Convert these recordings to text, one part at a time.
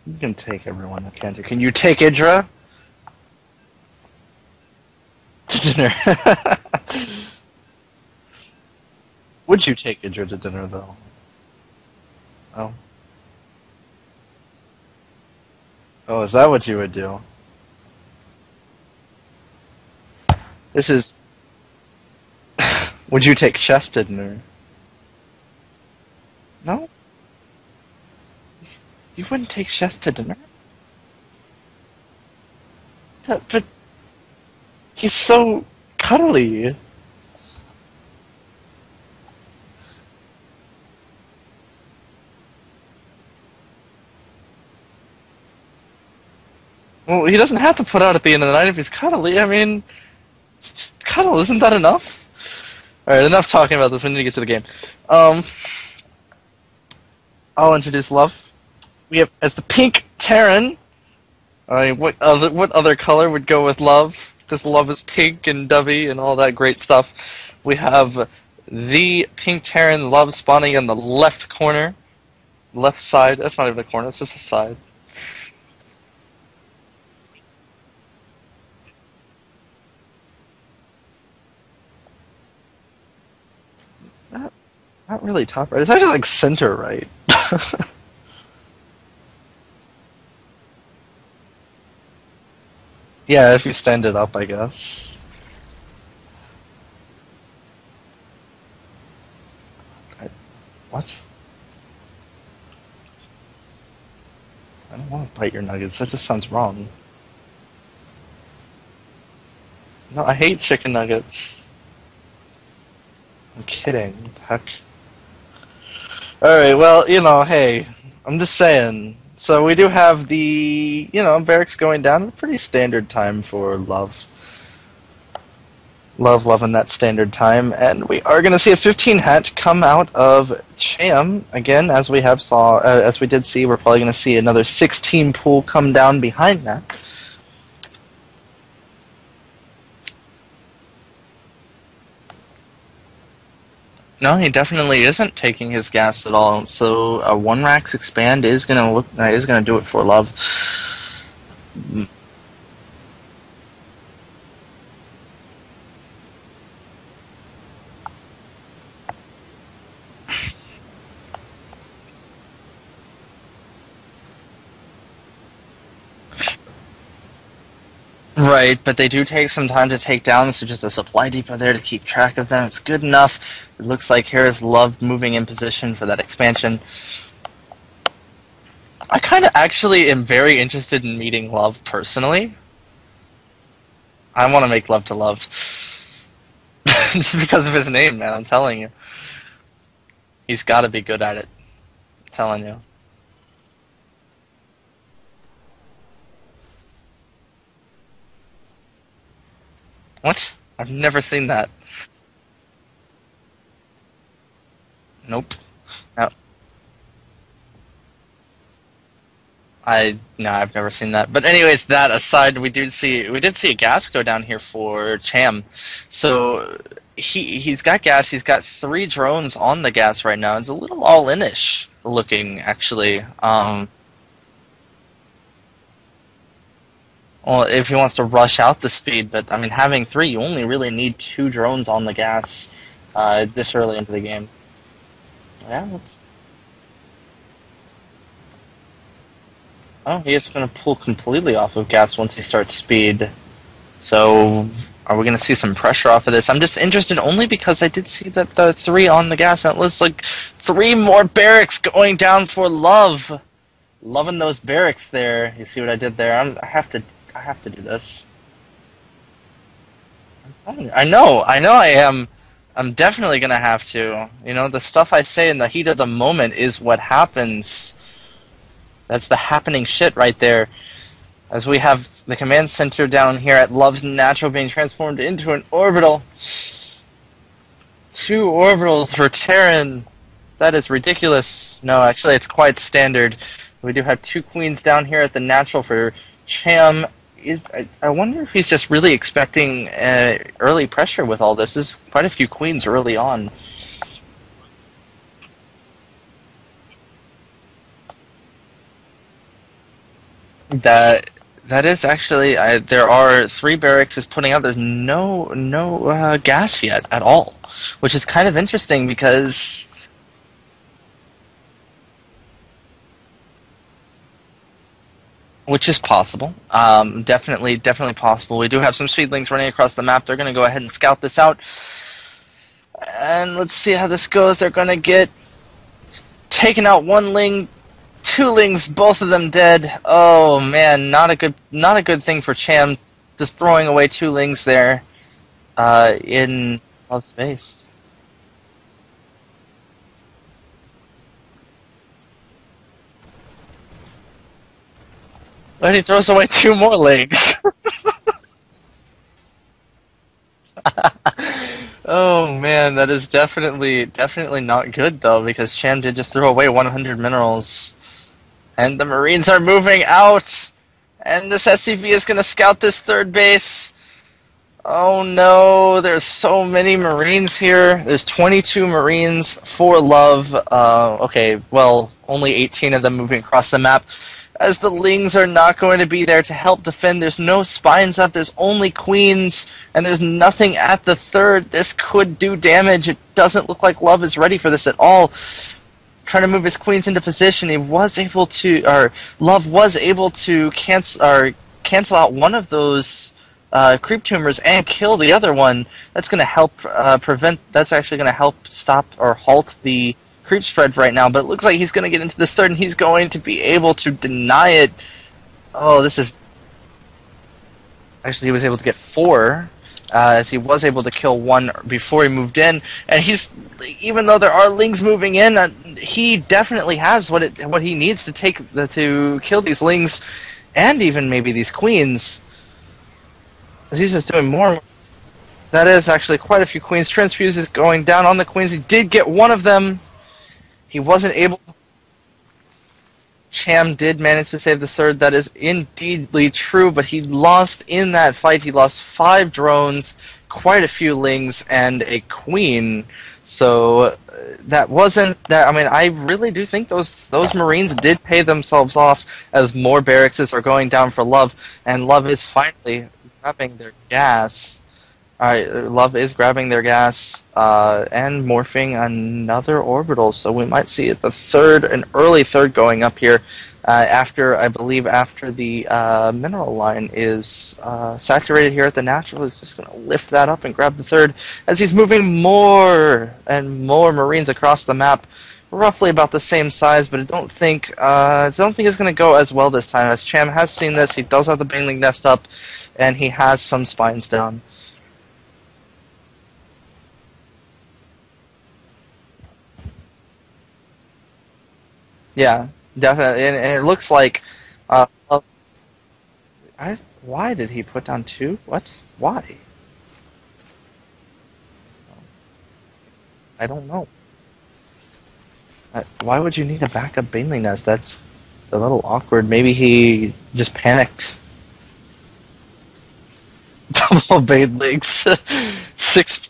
You can take everyone that can. Can you take Idra to dinner? Would you take Idra to dinner, though? Oh. Oh, is that what you would do? This is... Would you take Chef to dinner? No? You wouldn't take Chef to dinner? But he's so cuddly. Well, he doesn't have to put out at the end of the night if he's cuddly. I mean, just cuddle, isn't that enough? Alright, enough talking about this. We need to get to the game. I'll introduce Love. We have, as the pink Terran. I mean, what other color would go with Love? Because Love is pink and dovey and all that great stuff. We have the pink Terran, Love, spawning in the left corner. Left side. That's not even a corner, it's just a side. Not really top right. It's actually like center right. Yeah, if you stand it up, I guess. I, what? I don't want to bite your nuggets. That just sounds wrong. No, I hate chicken nuggets. I'm kidding. What the heck? Alright, well, hey, I'm just saying. So we do have the, barracks going down at a pretty standard time for Love. Love in that standard time. And we are going to see a 15 hatch come out of Cham. Again, as we did see, we're probably going to see another 16 pool come down behind that. No, he definitely isn't taking his gas at all. So a one racks expand is gonna do it for Love. Right, but they do take some time to take down, so just a supply depot there to keep track of them. It's good enough. It looks like here is Love moving in position for that expansion. I kind of actually am very interested in meeting Love personally. I want to make love to Love. Just because of his name, man, I'm telling you. He's got to be good at it. I'm telling you. What? I've never seen that. Nope. No. No, I've never seen that. But anyways, that aside, we did see a gas go down here for Cham. So he's got gas. He's got 3 drones on the gas right now. It's a little all-in-ish looking, actually. Well, if he wants to rush out the speed, but I mean, having 3, you only really need 2 drones on the gas this early into the game. Yeah, that's. Oh, he is going to pull completely off of gas once he starts speed. So, are we going to see some pressure off of this? I'm just interested only because I did see that the 3 on the gas, and it looks like 3 more barracks going down for Love. Loving those barracks there. You see what I did there? I have to do this. I know I am. I'm definitely gonna have to. The stuff I say in the heat of the moment is what happens. That's the happening shit right there. As we have the command center down here at Love's Natural being transformed into an orbital. 2 orbitals for Terran. That is ridiculous. No, actually, it's quite standard. We do have 2 queens down here at the Natural for Cham. I wonder if he's just really expecting early pressure with all this. There's quite a few queens early on. That that is actually there are 3 barracks is putting out. There's no gas yet at all, which is kind of interesting because which is possible. Definitely possible. We do have some speedlings running across the map. They're going to go ahead and scout this out, and let's see how this goes. They're going to get taken out 1 ling. 2 lings, both of them dead. Oh man, not a good thing for Cham. Just throwing away 2 lings there in love space. But he throws away 2 more lings. Oh man, that is definitely not good though, because Cham did just throw away 100 minerals. And the Marines are moving out! And this SCV is going to scout this 3rd base. Oh no, there's so many Marines here. There's 22 Marines, 4 love. Okay, well, only 18 of them moving across the map. As the lings are not going to be there to help defend. There's no spines up, there's only queens, and there's nothing at the 3rd. This could do damage. It doesn't look like love is ready for this at all. Trying to move his queens into position. He was able to, or Love was able to cancel out one of those creep tumors and kill the other one. That's going to help prevent. That's actually going to help stop or halt the creep spread right now. But it looks like he's going to get into this 3rd, and he's going to be able to deny it. Oh, this is actually he was able to get 4. As he was able to kill 1 before he moved in, and even though there are lings moving in, he definitely has what he needs to to kill these lings, and even maybe these queens. As he's just doing more. That is actually quite a few queens. Transfuse is going down on the queens. He did get 1 of them. He wasn't able. Cham did manage to save the 3rd. That is indeedly true, but he lost in that fight. He lost 5 drones, quite a few lings, and a queen. So that wasn't that. I mean, I really do think those Marines did pay themselves off as more barracks are going down for Love, and Love is finally grabbing their gas. Love is grabbing their gas and morphing another orbital, so we might see the 3rd, an early 3rd going up here I believe after the mineral line is saturated here at the natural. He's just going to lift that up and grab the 3rd as he's moving more and more Marines across the map, roughly about the same size, but I don't think it's going to go as well this time, as Cham has seen this. He does have the Baneling Nest up, and he has some spines down. Yeah, definitely, and it looks like. Why did he put down 2? What? Why? I don't know. Why would you need a backup Baneling Nest? That's a little awkward. Maybe he just panicked. Double Banelings. 6.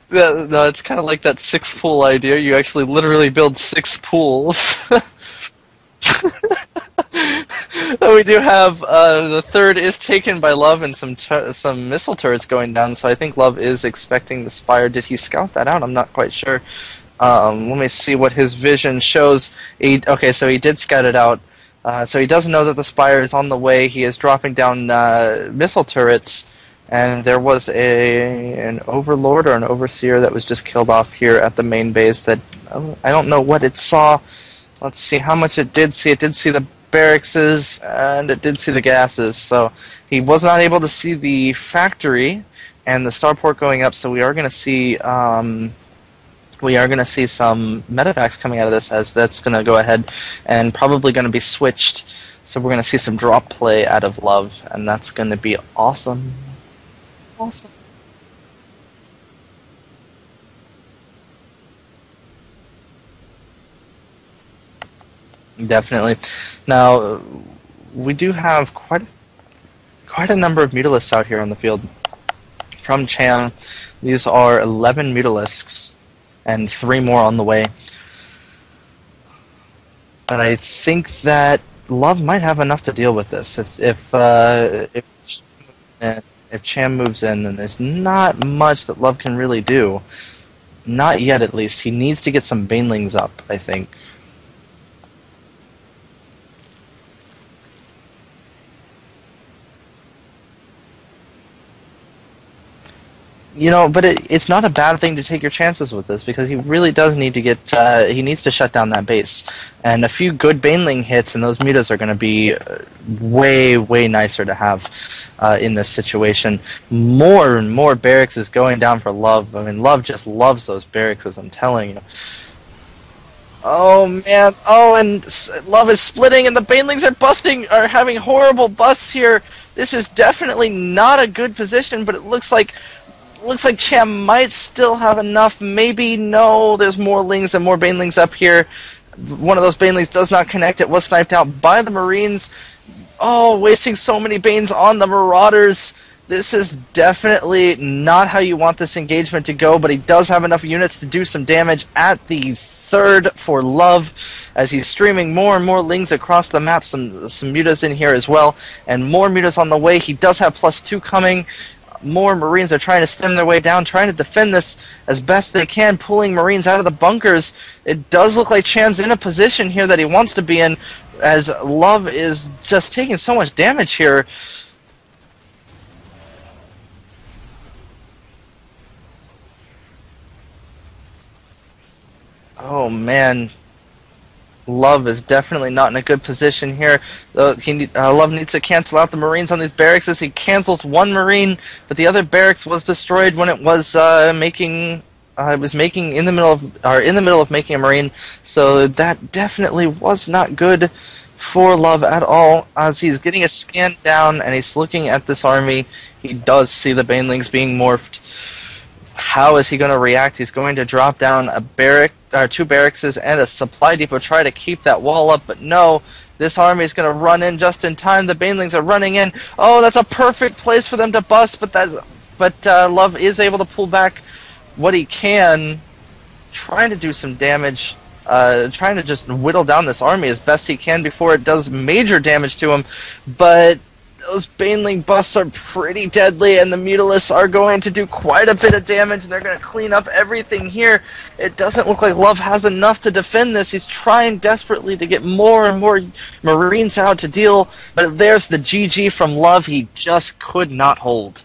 No, it's kind of like that 6-pool idea. You actually literally build 6 pools. We do have the 3rd is taken by Love, and some missile turrets going down. So I think Love is expecting the Spire. Did he scout that out? I'm not quite sure. Let me see what his vision shows. Okay, so he did scout it out. So he does know that the Spire is on the way. He is dropping down missile turrets. And there was an Overlord or an Overseer that was just killed off here at the main base that I don't know what it saw. Let's see how much it did see. It did see the barracks, and it did see the gases. So he was not able to see the factory and the starport going up, so we are going to see some medevacs coming out of this, as that's going to go ahead and probably going to be switched. So we're going to see some drop play out of Love, and that's going to be awesome. Awesome. Definitely. Now, we do have quite a number of Mutalisks out here on the field. From Cham, these are 11 Mutalisks, and 3 more on the way. But I think that Love might have enough to deal with this. If Cham moves in, then there's not much that Love can really do. Not yet, at least. He needs to get some Banelings up, I think. You know, but it's not a bad thing to take your chances with this, because he really does need to get, he needs to shut down that base. And a few good Baneling hits and those mutas are going to be way, way nicer to have in this situation. More and more barracks is going down for Love. I mean, Love just loves those barracks, as I'm telling you. Oh, man. Oh, and Love is splitting, and the Banelings are busting, are having horrible busts here. This is definitely not a good position, but it looks like Cham might still have enough. Maybe no. There's more Lings and more Banelings up here. One of those Banelings does not connect. It was sniped out by the Marines. Oh, wasting so many Banes on the Marauders. This is definitely not how you want this engagement to go, but he does have enough units to do some damage at the third for Love, as he's streaming more and more Lings across the map. Some mutas in here as well, and more mutas on the way. He does have +2 coming. More Marines are trying to stem their way down, trying to defend this as best they can, pulling Marines out of the bunkers. It does look like Cham's in a position here that he wants to be in, as Love is just taking so much damage here. Oh, man. Love is definitely not in a good position here. Love needs to cancel out the Marines on these barracks as he cancels one Marine, but the other barracks was destroyed when it was making in the middle of making a Marine. So that definitely was not good for Love at all. As he's getting a scan down and he's looking at this army, he does see the Banelings being morphed. How is he going to react? He's going to drop down a barrack, or 2 barracks and a supply depot, try to keep that wall up, but no. This army is going to run in just in time. The Banelings are running in. Oh, that's a perfect place for them to bust, but Love is able to pull back what he can, trying to do some damage, trying to just whittle down this army as best he can before it does major damage to him, but those Baneling busts are pretty deadly, and the Mutalisks are going to do quite a bit of damage, and they're going to clean up everything here. It doesn't look like Love has enough to defend this. He's trying desperately to get more and more Marines out to deal, but there's the GG from Love. He just could not hold.